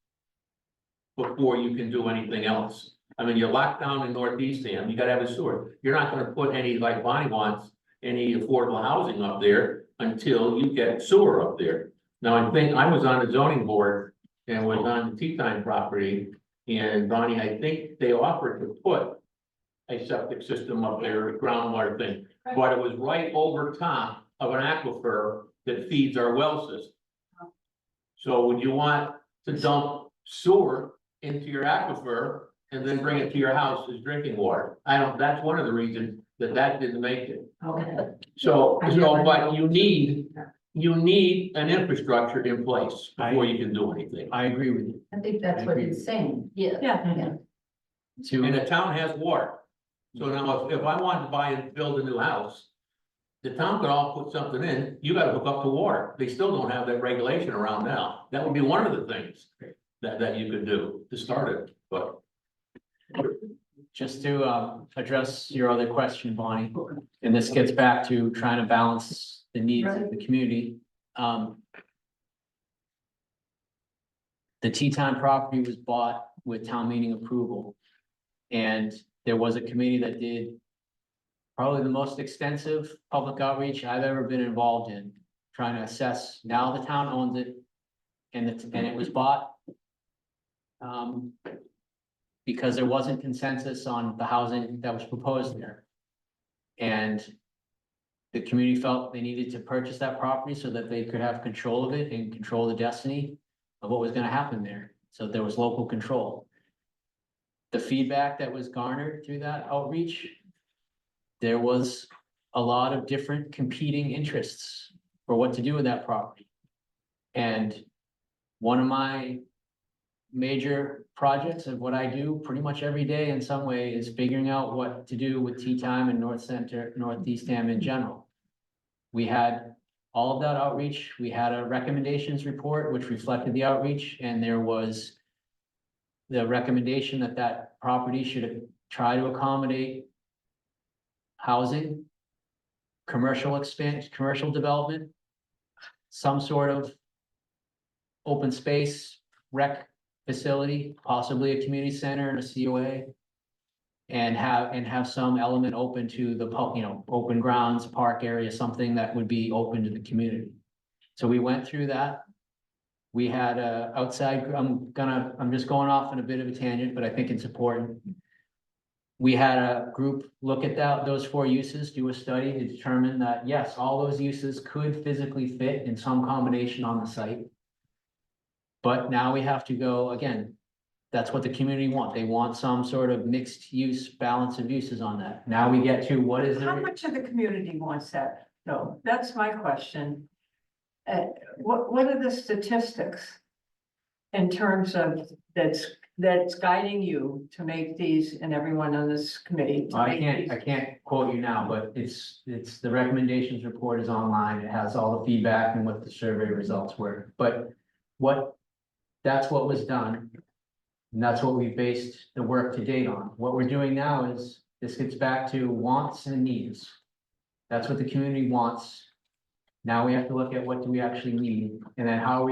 before you can do anything else. I mean, you're locked down in Northeast Eastham, you gotta have a sewer. You're not gonna put any, like Bonnie wants, any affordable housing up there until you get sewer up there. Now, I think I was on the zoning board and was on the Tea Time property. And Bonnie, I think they offered to put a septic system up there, a groundwater thing, but it was right over top of an aquifer that feeds our well system. So would you want to dump sewer into your aquifer and then bring it to your house as drinking water? That's one of the reasons that didn't make it. Okay. So, but you need an infrastructure in place before you can do anything. I agree with you. I think that's what he's saying. Yeah. yeah, To. And the town has water. So now if I wanted to buy and build a new house, the town could all put something in, you gotta hook up to water. They still don't have that regulation around now. That would be one of the things that you could do to start it, but. Just to address your other question, Bonnie, and this gets back to trying to balance the needs of the community. The Tea Time property was bought with town meeting approval. And there was a committee that did probably the most extensive public outreach I've ever been involved in, trying to assess, now the town owns it. And it was bought. Because there wasn't consensus on the housing that was proposed there. And the community felt they needed to purchase that property so that they could have control of it and control the destiny of what was gonna happen there. So there was local control. The feedback that was garnered through that outreach, there was a lot of different competing interests for what to do with that property. And one of my major projects of what I do pretty much every day in some way is figuring out what to do with Tea Time and Northeast Eastham in general. We had all of that outreach. We had a recommendations report which reflected the outreach, and there was the recommendation that that property should try to accommodate housing, commercial development, some sort of open space, rec facility, possibly a community center and a COA. And have some element open to the open grounds, park area, something that would be open to the community. So we went through that. We had I'm just going off on a bit of a tangent, but I think it's important. We had a group look at those 4 uses, do a study to determine that, yes, all those uses could physically fit in some combination on the site. But now we have to go, again, that's what the community want. They want some sort of mixed use, balance of uses on that. Now we get to what is How the, much of the community wants that? No, that's my question. What are the statistics in terms of that's guiding you to make these and everyone on this committee? to I make can't these- quote you now, but it's the recommendations report is online. It has all the feedback and what the survey results were. But that's what was done. And that's what we based the work to date on. What we're doing now is, this gets back to wants and needs. That's what the community wants. Now we have to look at what do we actually need, and then how are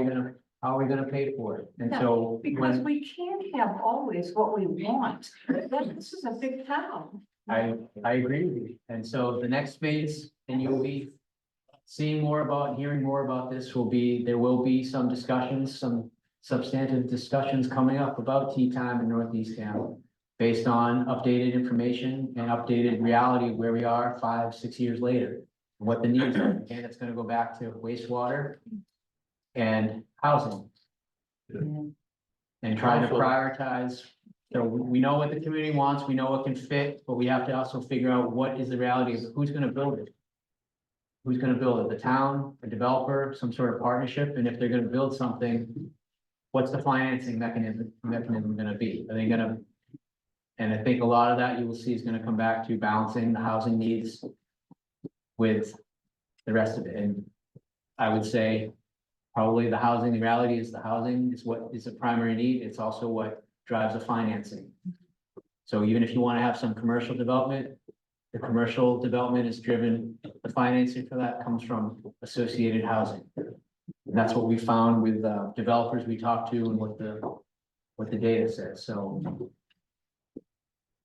we gonna pay for it? And so Because we can't have always what we want. This is a big town. I agree with you. And so the next phase, and you'll be seeing more about, hearing more about this there will be some discussions, some substantive discussions coming up about tea time in North Eastham based on updated information and updated reality of where we are 5, 6 years later, and what the needs are. And it's gonna go back to wastewater and housing. And trying to prioritize. So we know what the community wants, we know what can fit, but we have to also figure out what is the reality of who's gonna build it. Who's gonna build it? The town, a developer, some sort of partnership, and if they're gonna build something, what's the financing mechanism gonna be? Are they gonna? And I think a lot of that you will see is gonna come back to balancing the housing needs with the rest of it. And I would say probably the reality is the housing is what is a primary need. It's also what drives the financing. So even if you want to have some commercial development, the commercial development is driven, the financing for that comes from associated housing. And that's what we found with developers we talked to and what the data says, so.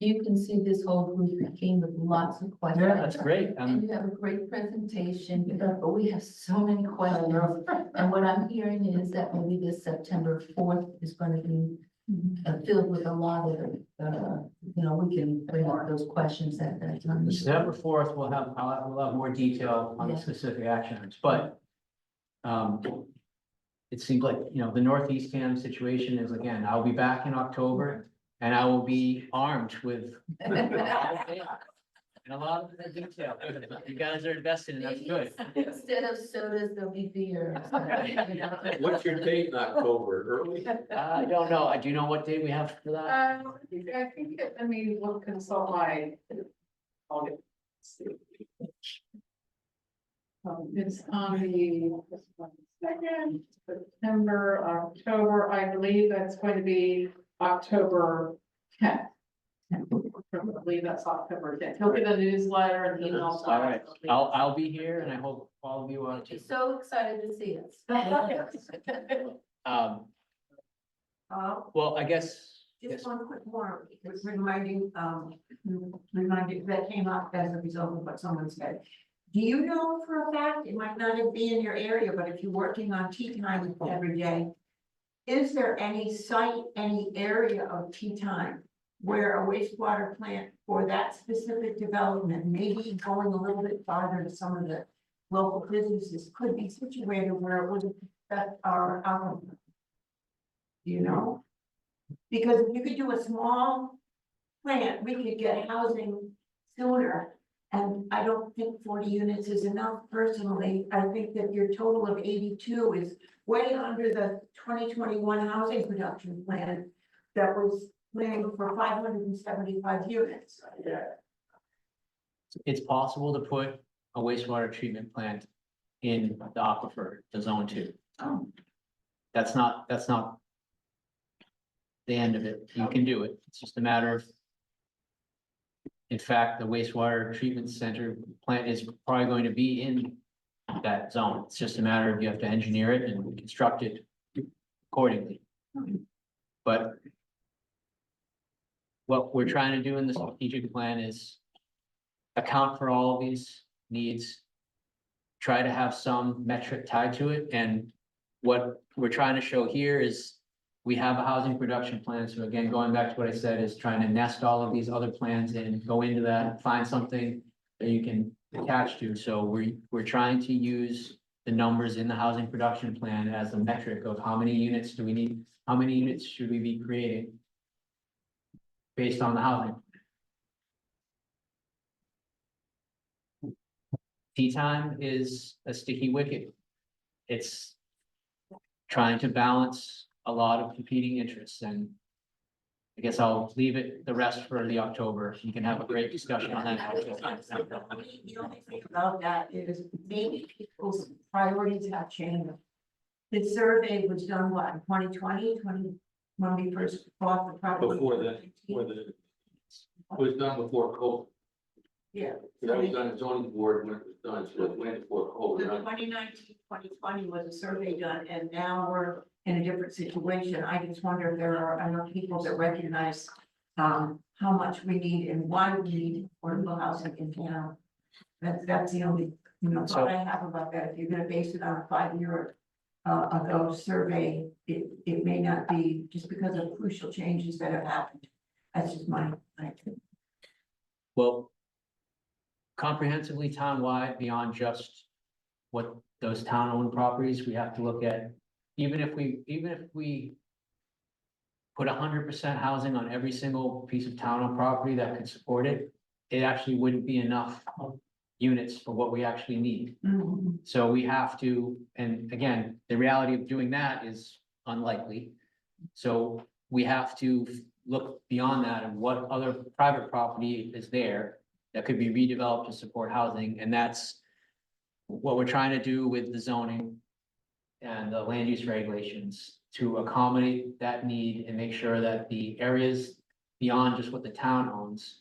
You can see this whole group came with lots of questions. Yeah, that's great. And you have a great presentation, but we have so many questions. And what I'm hearing is that maybe this September 4th is going to be filled with a lot of, we can bring up those questions at that time. December 4th, we'll have more detail on the Yeah. specific action items, but it seems like, the Northeast Cam situation is, again, I'll be back in October and I will be armed with and a lot of the detail. You guys are invested and that's good. Instead of sodas, there'll be beer. What's your date in October, early? I don't know. Do you know what date we have for that? I think, let me look, consult my. It's on the second, September, October, I believe that's going to be October 10th. I believe that's October 10th. He'll get a newsletter and email. All right, I'll be here and I hope all of you are too. So excited to see us. Well, I guess. Just one quick more, reminding that came up as a result of what someone said. Do you know for a fact, it might not be in your area, but if you're working on tea time every day, is there any site, any area of tea time where a wastewater plant for that specific development, maybe going a little bit farther to some of the local businesses, could be situated where it would affect our outcome? Do you know? Because if you could do a small plant, we could get housing sooner. And I don't think 40 units is enough personally. I think that your total of 82 is way under the 2021 housing production plan that was planned for 575 units. It's possible to put a wastewater treatment plant in the aquifer, the zone 2. That's not the end of it. You can do it. It's just a matter of, in fact, the wastewater treatment center plant is probably going to be in that zone. It's just a matter of you have to engineer it and construct it accordingly. But what we're trying to do in the strategic plan is account for all of these needs, try to have some metric tied to it. And what we're trying to show here is we have a housing production plan. So again, going back to what I said, is trying to nest all of these other plans and go into that, find something that you can attach to. So we're trying to use the numbers in the housing production plan as a metric of how many units do we need, how many units should we be creating based on the housing. Tea time is a sticky wicket. It's trying to balance a lot of competing interests, and I guess I'll leave it the rest for the October. You can have a great discussion on that. The only thing about that is maybe people's priorities have changed. The survey was done, what, in 2020, when we first bought the property? It was done before COVID. Yeah. That was done at zoning board when it was done, so it went before The COVID. 2019, 2020 was a survey done, and now we're in a different situation. I just wonder if there are enough people that recognize how much we need and why we need affordable housing in town. That's the only, thought I have about that. If you're gonna base it on a 5-year ago survey, it may not be, just because of crucial changes that have happened. That's just my Well, comprehensively townwide, beyond just what those town-owned properties, we have to look at, even if we put 100% housing on every single piece of town-owned property that could support it, it actually wouldn't be enough units for what we actually need. So we have to, and again, the reality of doing that is unlikely. So we have to look beyond that and what other private property is there that could be redeveloped to support housing. And that's what we're trying to do with the zoning and the land use regulations to accommodate that need and make sure that the areas beyond just what the town owns.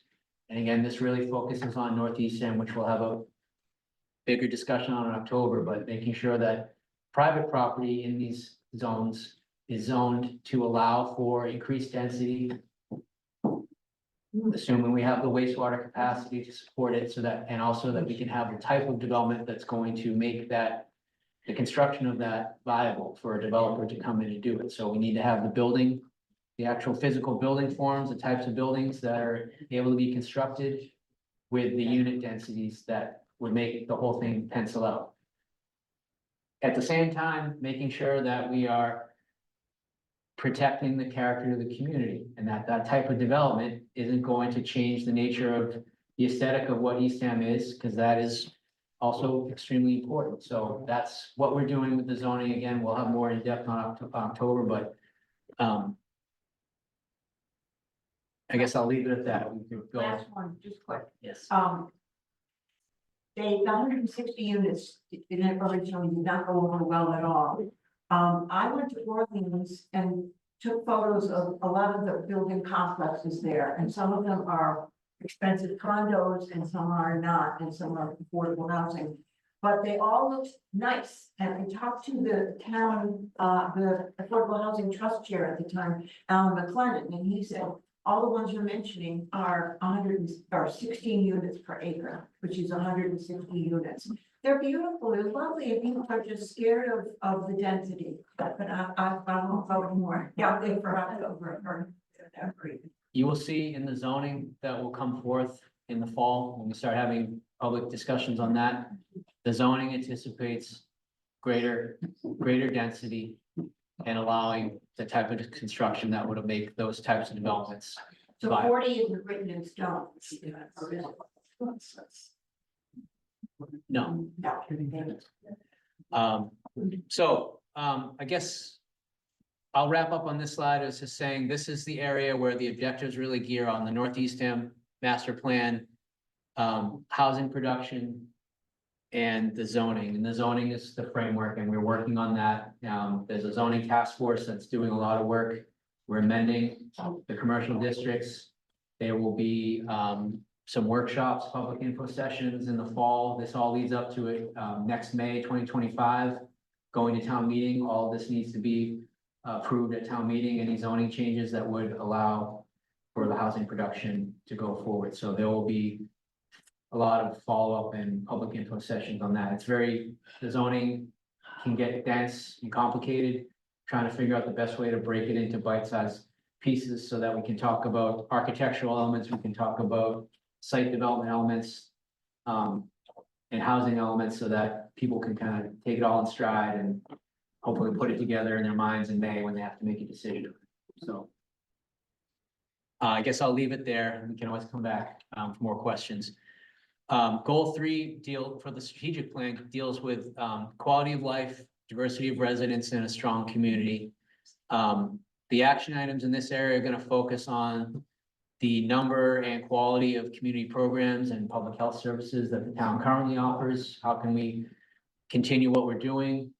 And again, this really focuses on North Eastham, which we'll have a bigger discussion on in October, but making sure that private property in these zones is zoned to allow for increased density, assuming we have the wastewater capacity to support it, so that, and also that we can have the type of development that's going to make that, the construction of that viable for a developer to come in and do it. So we need to have the building, the actual physical building forms, the types of buildings that are able to be constructed with the unit densities that would make the whole thing pencil out. At the same time, making sure that we are protecting the character of the community, and that type of development isn't going to change the nature of the aesthetic of what Eastham is, because that is also extremely important. So that's what we're doing with the zoning. Again, we'll have more in depth on October, but I guess I'll leave it at that. We can go. last one, just quick. Yes. The 160 units in that originally did not go over well at all. I went to Orleans and took photos of a lot of the building complexes there, and some of them are expensive condos and some are not, and some are affordable housing. But they all looked nice, and I talked to the town, the Affordable Housing Trust Chair at the time, Alan McLennan, and he said, all the ones you're mentioning are 16 units per acre, which is 160 units. They're beautiful, they're lovely, and people are just scared of the density, but I won't vote more. Yeah, they forgot over. You will see in the zoning that will come forth in the fall, when we start having public discussions on that. The zoning anticipates greater density and allowing the type of construction that would make those types of developments. So viable. 40 isn't written in stone. No. No. I guess I'll wrap up on this slide as just saying, this is the area where the objectives really gear on the North Eastham master plan, housing production, and the zoning, and the zoning is the framework, and we're working on that. There's a zoning task force that's doing a lot of work. We're amending the commercial districts. There will be, some workshops, public info sessions in the fall. This all leads up to it, next May 2025. Going to town meeting, all this needs to be approved at town meeting, any zoning changes that would allow for the housing production to go forward. So there will be a lot of follow-up and public info sessions on that. It's very, the zoning can get dense and complicated, trying to figure out the best way to break it into bite-sized pieces so that we can talk about architectural elements, we can talk about site development elements, and housing elements so that people can kind of take it all in stride and hopefully put it together in their minds in May when they have to make a decision. So I guess I'll leave it there. We can always come back for more questions. Goal 3 for the strategic plan deals with quality of life, diversity of residents, and a strong community. The action items in this area are going to focus on the number and quality of community programs and public health services that the town currently offers. How can we continue what we're doing?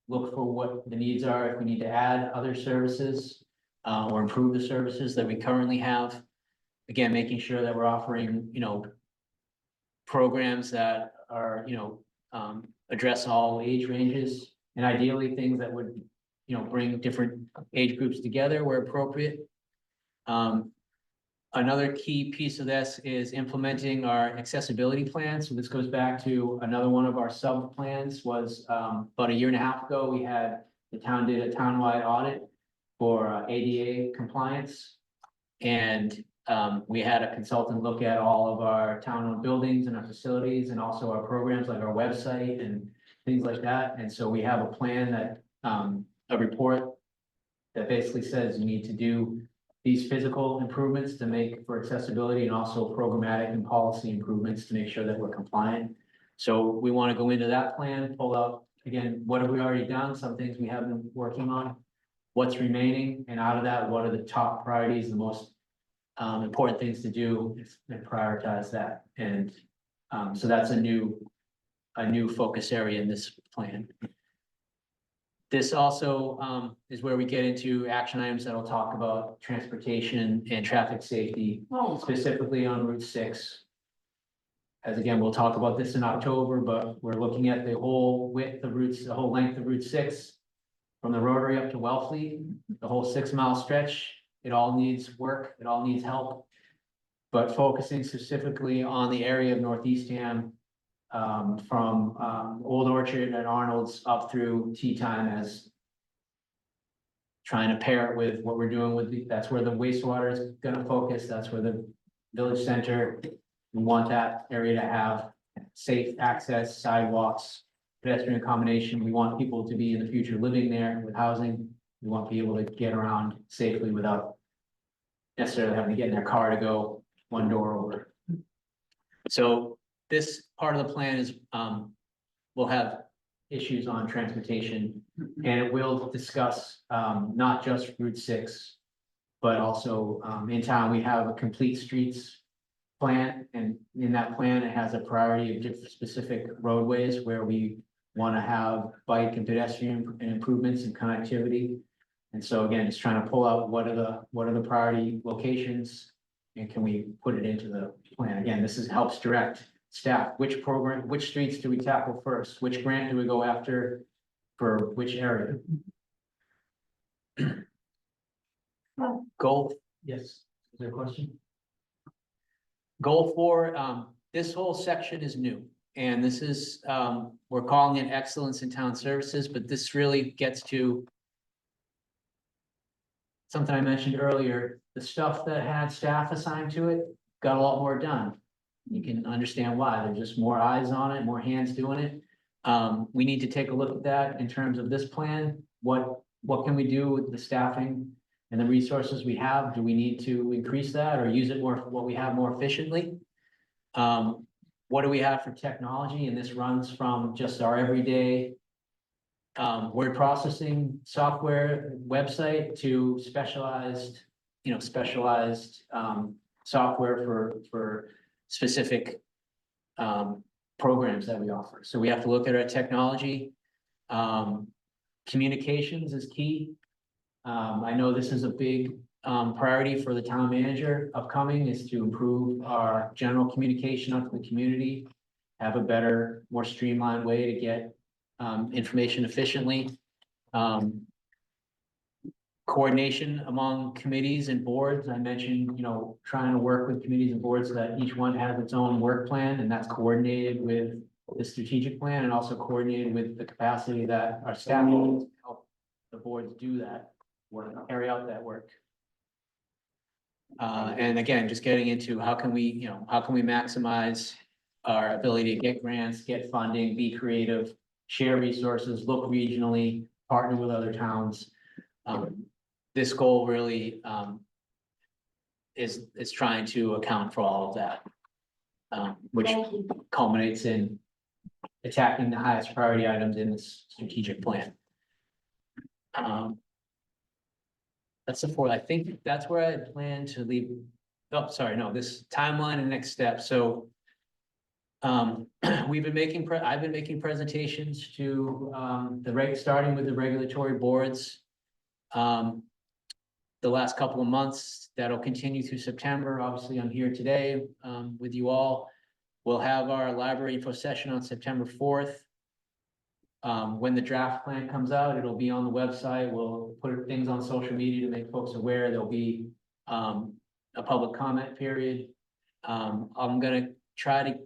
Look for what the needs are, if we need to add other services or improve the services that we currently have. Again, making sure that we're offering, programs that are, address all age ranges, and ideally things that would, bring different age groups together where appropriate. Another key piece of this is implementing our accessibility plan. So this goes back to another one of our sub plans was about a year and a half ago, the town did a townwide audit for ADA compliance. And we had a consultant look at all of our town-owned buildings and our facilities and also our programs like our website and things like that. And so we have a plan that, a report that basically says you need to do these physical improvements to make for accessibility and also programmatic and policy improvements to make sure that we're compliant. So we want to go into that plan, pull out, again, what have we already done? Some things we have been working on, what's remaining, and out of that, what are the top priorities, the most important things to do and prioritize that. And so that's a new focus area in this plan. This also is where we get into action items that'll talk about transportation and traffic safety, specifically on Route 6. As again, we'll talk about this in October, but we're looking at the whole width of routes, the whole length of Route 6 from the Rotary up to Wellfleet, the whole 6-mile stretch. It all needs work, it all needs help. But focusing specifically on the area of North Eastham, from Old Orchard and Arnold's up through tea time, as trying to pair it with what we're doing with that's where the wastewater is gonna focus, that's where the village center, we want that area to have safe access, sidewalks, pedestrian accommodation. We want people to be in the future living there with housing. We want people to get around safely without necessarily having to get in their car to go one door over. So this part of the plan is, we'll have issues on transportation, and it will discuss, not just Route 6, but also, in town, we have a complete streets plan, and in that plan, it has a priority of different specific roadways where we want to have bike and pedestrian improvements and connectivity. And so again, just trying to pull out what are the priority locations, and can we put it into the plan? Again, helps direct staff, which program, which streets do we tackle first? Which grant do we go after for which area? Goal, yes, is there a question? Goal 4, this whole section is new, and this is, we're calling it excellence in town services, but this really gets to something I mentioned earlier, the stuff that had staff assigned to it got a lot more done. You can understand why. There's just more eyes on it, more hands doing it. We need to take a look at that in terms of this plan. What can we do with the staffing and the resources we have? Do we need to increase that or use it more for what we have more efficiently? What do we have for technology? And this runs from just our everyday word processing software website to specialized software for specific programs that we offer. So we have to look at our technology. Communications is key. I know this is a big priority for the town manager upcoming, is to improve our general communication out to the community. Have a better, more streamlined way to get information efficiently. Coordination among committees and boards. I mentioned, trying to work with committees and boards so that each one has its own work plan, and that's coordinated with the strategic plan and also coordinated with the capacity that our staff holds to help the boards do that work, carry out that work. And again, just getting into how can we maximize our ability to get grants, get funding, be creative, share resources, look regionally, partner with other towns. This goal really is trying to account for all of that. Which Thank you. culminates in attacking the highest priority items in this strategic plan. That's the fourth. I think that's where I plan to leave. Oh, sorry, no, this timeline and next step. So I've been making presentations to starting with the regulatory boards. The last couple of months, that'll continue through September. Obviously, I'm here today with you all. We'll have our library info session on September 4th. When the draft plan comes out, it'll be on the website. We'll put things on social media to make folks aware. There'll be a public comment period. I'm gonna try to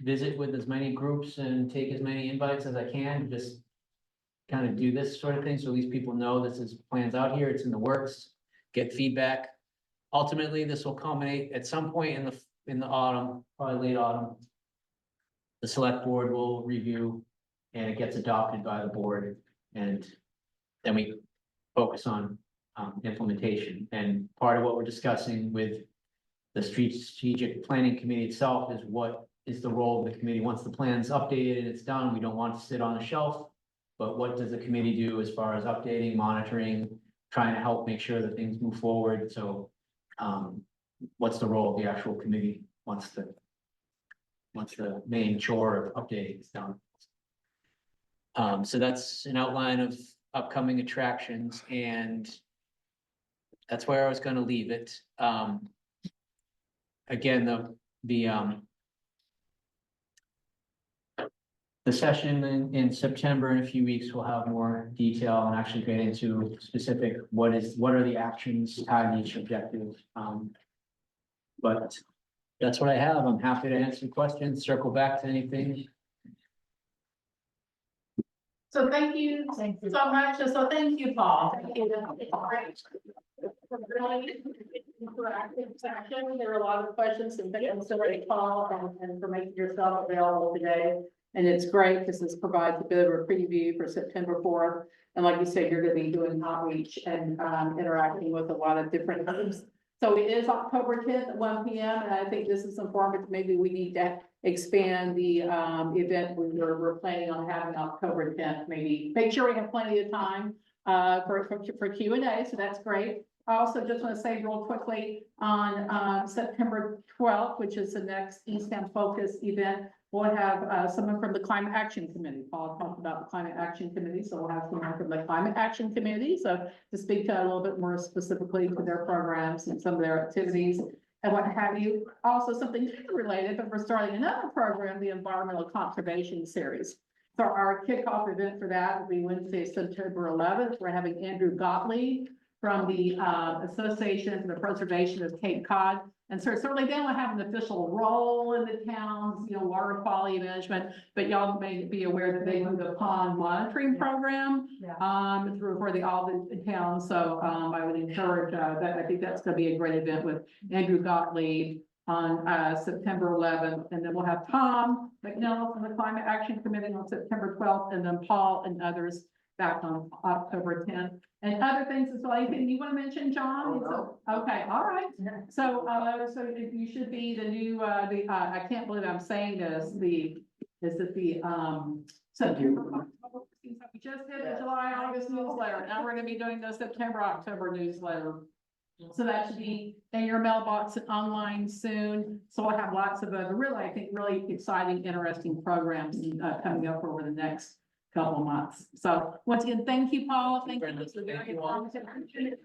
visit with as many groups and take as many invites as I can, just kind of do this sort of thing, so at least people know this is plans out here, it's in the works, get feedback. Ultimately, this will culminate at some point in the autumn, probably late autumn. The select board will review and it gets adopted by the board, and then we focus on implementation. And part of what we're discussing with the strategic planning committee itself is what is the role of the committee. Once the plan's updated and it's done, we don't want to sit on a shelf. But what does the committee do as far as updating, monitoring, trying to help make sure that things move forward? So what's the role of the actual committee once the main chore of updating is done? So that's an outline of upcoming attractions, and that's where I was going to leave it. Again, the session in September, in a few weeks, we'll have more detail and actually get into specific, what are the actions tied to each objective. But that's what I have. I'm happy to answer questions, circle back to anything. So thank you so much. So thank you, Paul. Thank you. Really interactive section. There are a lot of questions and things to call and for making yourself available today. And it's great because this provides a bit of a preview for September 4th. And like you said, you're going to be doing outreach and interacting with a lot of different groups. So it is October 10th at 1 p.m. And I think this is informative. Maybe we need to expand the event we're planning on having October 10th. Maybe make sure we have plenty of time for Q&A. So that's great. I also just want to say real quickly on September 12th, which is the next Eastham Focus event, we'll have someone from the Climate Action Committee. Paul talked about the Climate Action Committee, so we'll have someone from the Climate Action Committee. So to speak to a little bit more specifically to their programs and some of their activities and what have you. Also something related, but we're starting another program, the Environmental Conservation Series. So our kickoff event for that will be Wednesday, September 11th. We're having Andrew Gottlieb from the Association for the Preservation of Cape Cod. And so certainly they don't have an official role in the town's, water quality management, but y'all may be aware that they do the pond monitoring program through for all the towns. So I would encourage that. I think that's going to be a great event with Andrew Gottlieb on September 11th. And then we'll have Tom McNeil from the Climate Action Committee on September 12th, and then Paul and others back on October 10th. And other things as well. Anything you want to mention, John? No. Okay, all right. So, so you should be the new, I can't believe I'm saying this, September, October, we just did the July, August newsletter. Now we're going to be doing the September, October newsletter. So that should be in your mailbox and online soon. So we'll have lots of really, I think, really exciting, interesting programs coming up over the next couple of months. So once again, thank you, Paul. Thank you. This was a very Thank you all. informative.